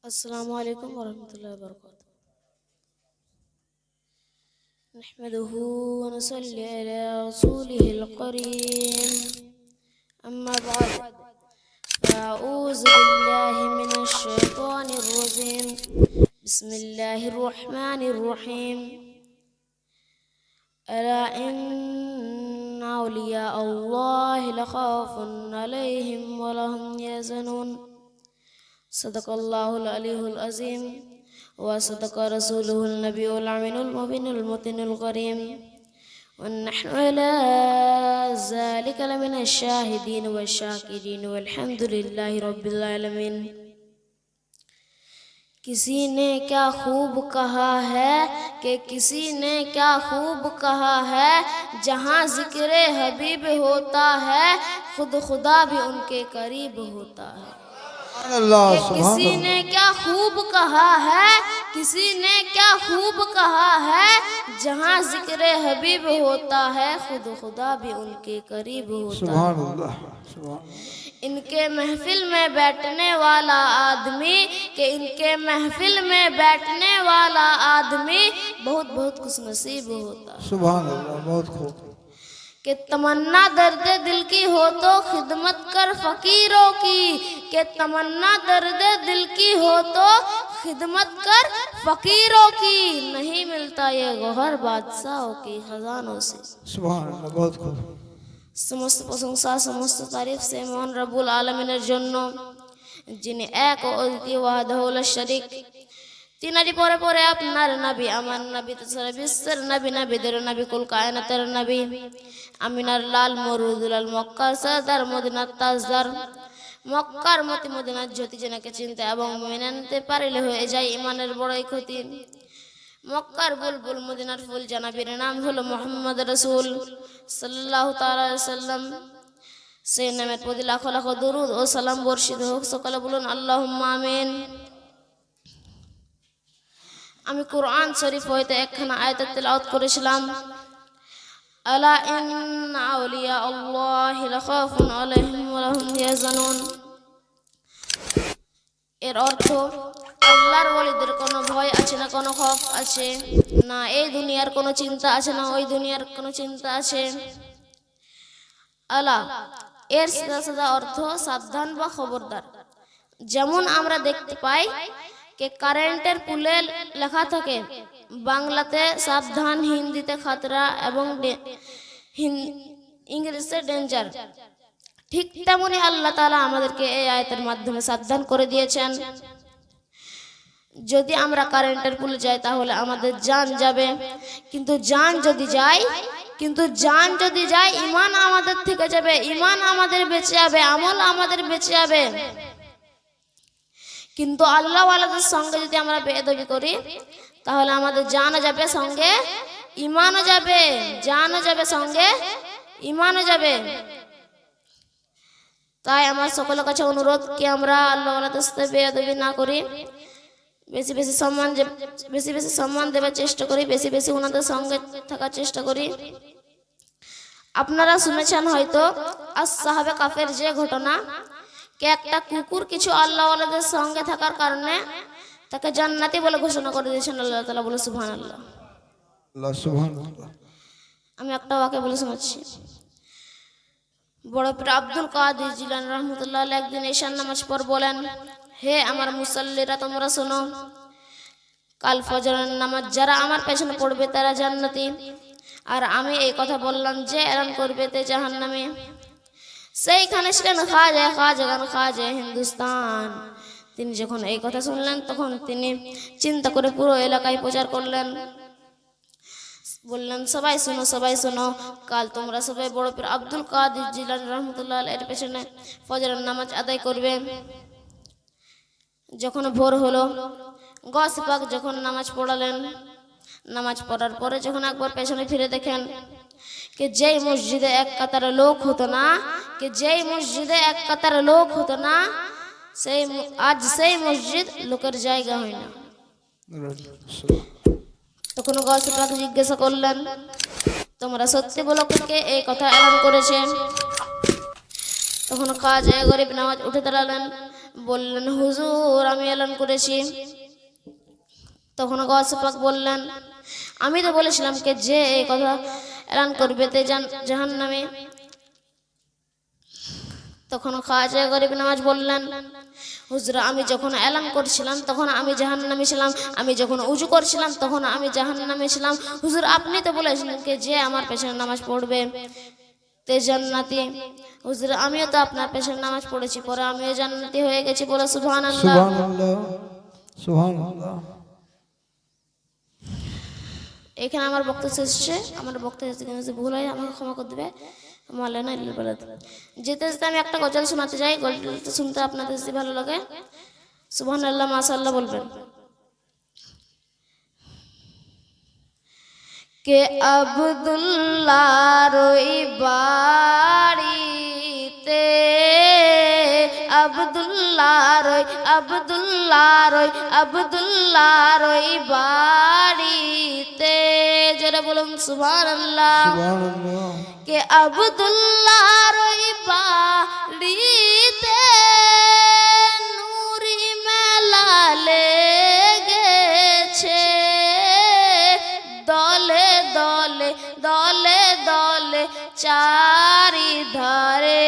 अस्सलामु अलैकुम वरहमतुल्लाहि वबरकातुहू। नहमदुहू व नसल्ली अला रसूलिहिल करीम। अम्मा बाद फ़अऊज़ु बिल्लाहि मिनश शैतानिर रजीम। बिस्मिल्लाहिर रहमानिर रहीम। अला इन्ना औलिया अल्लाहि लखौफुन अलैहिम व लहुम यहज़नून। सदक़ल्लाहुल अलीयुल अज़ीम व सदक़ रसूलुहुन नबियुल अमीनुल मुबीनुल मुतिनुल करीम व नहनु अला ज़ालिका लमिनश शाहिदीन व शाकिरीन वल्हम्दुलिल्लाहि रब्बिल आलमीन। किसी ने क्या खूब कहा है कि किसी ने क्या खूब कहा है, जहाँ ज़िक्र हबीब होता है खुद खुदा भी उनके करीब होता है। कि किसी ने क्या खूब कहा है, किसी ने क्या खूब कहा है, जहाँ ज़िक्र हबीब होता है खुद खुदा भी उनके करीब होता है। इनके महफिल में बैठने वाला आदमी कि इनके महफिल में बैठने वाला आदमी बहुत बहुत खुशनसीब होता है। सुभान अल्लाह, बहुत खूब। कि तमन्ना दर्द दिल की हो तो खिदमत कर फकीरों की, कि तमन्ना दर्द दिल की हो तो खिदमत कर फकीरों की, नहीं मिलता ये गौहर बादशाहों की खजानों से। सुभान अल्लाह, बहुत खूब। समस्त प्रशंसा समस्त तारीफ से मोहन रब्बुल आलमीনের জন্য, যিনি এক ও অদ্বিতীয় ওয়াহদাহু লা শরীক। তিনারি পরে পরে আপনার নবী আমার নবী তাছাড়া বিশ্বের নবী নবীদের নবী কুল কায়নাতের নবী আমিনার লাল মরুদুলাল মক্কার সরদার মদিনার তাজদার মক্কার মতি মদিনার জ্যোতি যেনাকে চিনতে এবং মেনে নিতে পারলে হয়ে যায় ইমানের বড়ই ক্ষতি। মক্কার বুলবুল মদিনার ফুল জানাবীর নাম হলো মুহাম্মদ রাসূল সাল্লাল্লাহু তাআলা আলাইহি সাল্লাম। সেই নামের প্রতি লাখো লাখো দরুদ ও সালাম বর্ষিত হোক। সকলে বলুন আল্লাহুম্মা আমিন। আমি কুরআন শরীফ হইতে একখানা আয়াত তেলাওয়াত করেছিলাম। আলা ইন্না আউলিয়া আল্লাহি লাখাউফুন আলাইহিম ওয়া লাহুম ইয়াহজানুন। এর অর্থ, আল্লাহর ওলিদের কোনো ভয় আছে না কোনো খৌফ আছে না, এই দুনিয়ার কোনো চিন্তা আছে না ওই দুনিয়ার কোনো চিন্তা আছে। আলা এর সিধা সাদা অর্থ সাবধান বা খবরদার। যেমন আমরা দেখতে পাই कि কারেন্টের পুলে লেখা থাকে বাংলাতে সাবধান, হিন্দিতে খতরা এবং ইংরেজিতে ডেঞ্জার। ঠিক তেমনি আল্লাহ তাআলা আমাদেরকে এই আয়াতের মাধ্যমে সাবধান করে দিয়েছেন। যদি আমরা কারেন্টের পুলে যাই তাহলে আমাদের জান যাবে, কিন্তু জান যদি যায় ঈমান আমাদের থেকে যাবে, ঈমান আমাদের বেঁচে যাবে, আমল আমাদের বেঁচে যাবে। কিন্তু আল্লাহ ওয়ালাদের সঙ্গে যদি আমরা বেয়াদবি করি তাহলে আমাদের জানও যাবে সঙ্গে ঈমানও যাবে, জানও যাবে সঙ্গে ঈমানও যাবে। তাই আমার সকলের কাছে অনুরোধ কি আমরা আল্লাহ ওয়ালাদের সাথে বেয়াদবি না করি, বেশি বেশি সম্মান দেওয়ার চেষ্টা করি, বেশি বেশি ওনাদের সঙ্গে থাকার চেষ্টা করি। আপনারা শুনেছেন হয়তো আসহাবে কাফের যে ঘটনা, কে একটা কুকুর কিছু আল্লাহ ওয়ালাদের সঙ্গে থাকার কারণে তাকে জান্নাতি বলে ঘোষণা করে দিয়েছেন। আল্লাহ তাআলা বলে সুবহানাল্লাহ। আল্লাহ সুবহানাল্লাহ। আমি একটা ওয়াকে বলে শোনাচ্ছি। বড় পীর আব্দুল কাদের জিলানী রাহমাতুল্লাহ আলাইহি একদিন ঈশার নামাজ পর বলেন, হে আমার মুসাল্লিরা তোমরা শোনো, কাল ফজরের নামাজ যারা আমার পেছনে পড়বে তারা জান্নাতি, আর আমি এই কথা বললাম যে এলান করবে তে জাহান্নামী। সেইখানে ছিলেন খাজা হিন্দুস্তান। তিনি যখন এই কথা শুনলেন তখন তিনি চিন্তা করে পুরো এলাকায় প্রচার করলেন। বললেন, সবাই শোনো, কাল তোমরা সবাই বড় পীর আব্দুল কাদের জিলানী রাহমাতুল্লাহ আলাইহির পেছনে ফজরের নামাজ আদায় করবে। যখন ভোর হলো, গৌসে পাক যখন নামাজ পড়ালেন, নামাজ পড়ার পরে যখন একবার পেছনে ফিরে দেখেন कि যেই মসজিদে এক কাতারে লোক হতো না, সেই মসজিদ লোকের জায়গা হয় না। তখন গৌসে পাক জিজ্ঞাসা করলেন, তোমরা সত্যি বলো কে এই কথা এলান করেছে? তখন খাজা গরিব নামাজ উঠে দাঁড়ালেন, বললেন, হুজুর আমি এলান করেছি। তখন গাউসে পাক বললেন, আমি তো বলেছিলাম কে যে এই কথা এলান করবে তে জাহান্নামে। তখন খাজা গরিব নওয়াজ বললেন, হুজুর আমি যখন এলান করছিলাম তখন আমি জাহান্নামে ছিলাম, আমি যখন উজু করছিলাম তখন আমি জাহান্নামে ছিলাম। হুজুর আপনি তো বলেছিলেন কে যে আমার পেছনে নামাজ পড়বে তে জান্নাতি। হুজুর আমিও তো আপনার পেছনে নামাজ পড়েছি, পরে আমিও জান্নাতি হয়ে গেছি। বলে সুবহানাল্লাহ। সুবহানাল্লাহ সুবহানাল্লাহ। এখানে আমার বক্তব্য শেষ হচ্ছে। আমার বক্তব্য যদি ভুল হয় আমাকে ক্ষমা করে দেবে। মাওলানা ইল্লুল বালাদ। যেতে যেতে আমি একটা গজল শোনাতে যাই, গজলটা শুনতে আপনাদের যদি ভালো লাগে সুবহানাল্লাহ মাশাআল্লাহ বলবেন। কে আব্দুল্লাহর ওই বাড়িতে, আব্দুল্লাহর ওই বাড়িতে, জোরে বলুন সুবহানাল্লাহ। সুবহানাল্লাহ। কে আব্দুল্লাহর ওই বাড়িতে নূরি মেলা লেগেছে, দলে দলে দলে দলে চারিধারে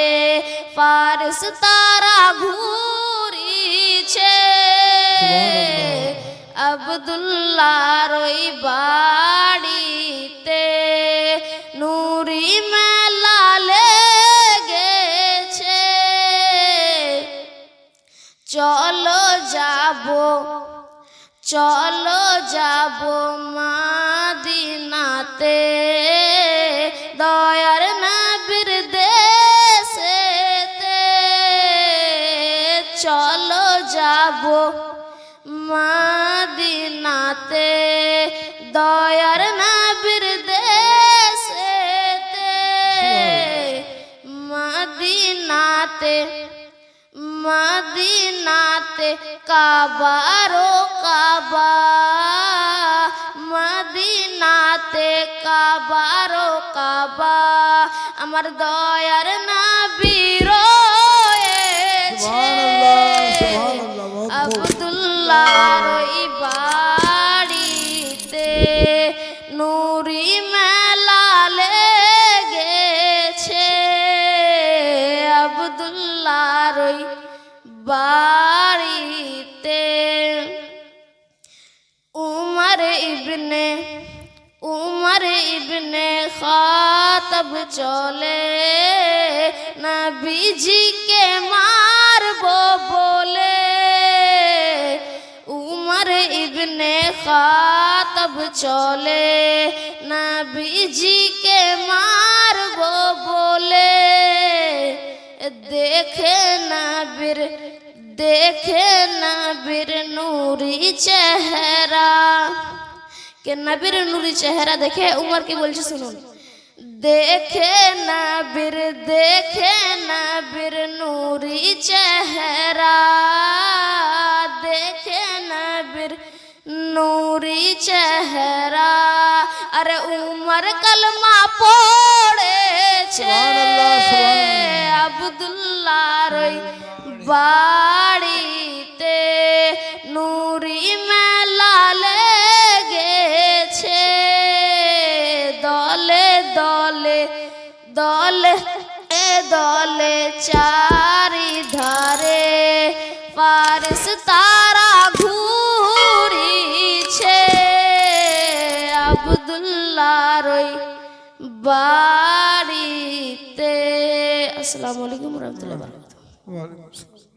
ফারিস্তারা ঘুরিছে। আব্দুল্লাহর ওই বাড়িতে নূরি মেলা লেগেছে। চলো যাব মদিনাতে, দয়ার নবীর দেশেতে। চলো যাব মদিনাতে, দয়ার নবীর দেশেতে। মদিনাতে কাবারো কাবা, মদিনাতে কাবারো কাবা, আমার দয়ার নবী রয়েছে। আব্দুল্লাহর ওই বাড়িতে নূরি মেলা লেগেছে। আব্দুল্লাহর ওই বাড়িতে উমর ইবনে খাতাব চলে, নবীজিকে মারবো বলে। উমর ইবনে খাতাব চলে, নবীজিকে মারবো বলে। দেখে নবীর নূরি চেহারা, কে নবীর নূরি চেহারা দেখে উমর কি বলছে শুনুন। দেখে নবীর নূরি চেহারা, দেখে নবীর নূরি চেহারা। আরে উমর কলমা পড়েছে। আব্দুল্লাহর ওই বাড়িতে নূরি মেলা লেগেছে। দলে দলে দলে দলে চারিধারে ফারিস্তারা ঘুরিছে। আব্দুল্লাহর ওই বাড়িতে। আসসালামু আলাইকুম ওয়া রাহমাতুল্লাহি ওয়া বারাকাতুহু। ওয়া আলাইকুম আসসালাম।